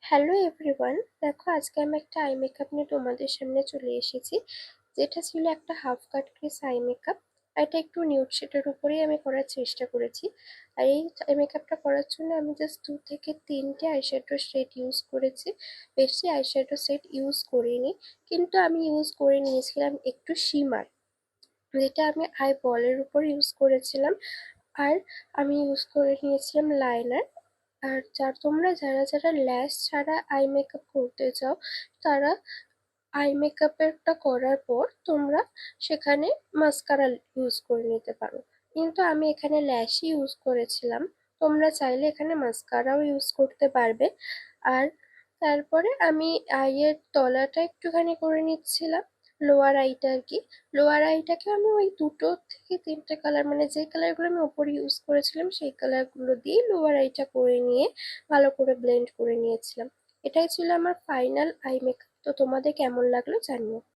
Hello everyone, দেখো আজকে আমি একটা আই মেকআপ নিয়ে তোমাদের সামনে চলে এসেছি। যেটা ছিল একটা হাফ কাট ক্রিস আই মেকআপ। এটা একটু নিউড শেডের উপরেই আমি করার চেষ্টা করেছি। আর এই আই মেকআপটা করার জন্য আমি জাস্ট 2 থেকে 3টে আইশ্যাডো শেড ইউজ করেছি। বেশি আইশ্যাডো শেড ইউজ করিনি, কিন্তু আমি ইউজ করে নিয়েছিলাম একটু শিমার, যেটা আমি আই বলের উপর ইউজ করেছিলাম। আর আমি ইউজ করে নিয়েছিলাম লাইনার। আর তোমরা যারা যারা ল্যাশ ছাড়া আই মেকআপ করতে চাও, তারা আই মেকআপেরটা করার পর তোমরা সেখানে মাস্কারা ইউজ করে নিতে পারো। কিন্তু আমি এখানে ল্যাশই ইউজ করেছিলাম, তোমরা চাইলে এখানে মাস্কারাও ইউজ করতে পারবে। আর তারপরে আমি আইয়ের তলাটা একটুখানি করে নিচ্ছিলাম, লোয়ার আইটা আর কি। লোয়ার আইটাকে আমি ওই 2 থেকে 3টে কালার, মানে যে কালারগুলো আমি ওপরে ইউজ করেছিলাম সেই কালারগুলো দিয়ে লোয়ার আইটা করে নিয়ে ভালো করে ব্লেন্ড করে নিয়েছিলাম। এটাই ছিল আমার ফাইনাল আই মেকআপ। তো তোমাদের কেমন লাগলো জানিও।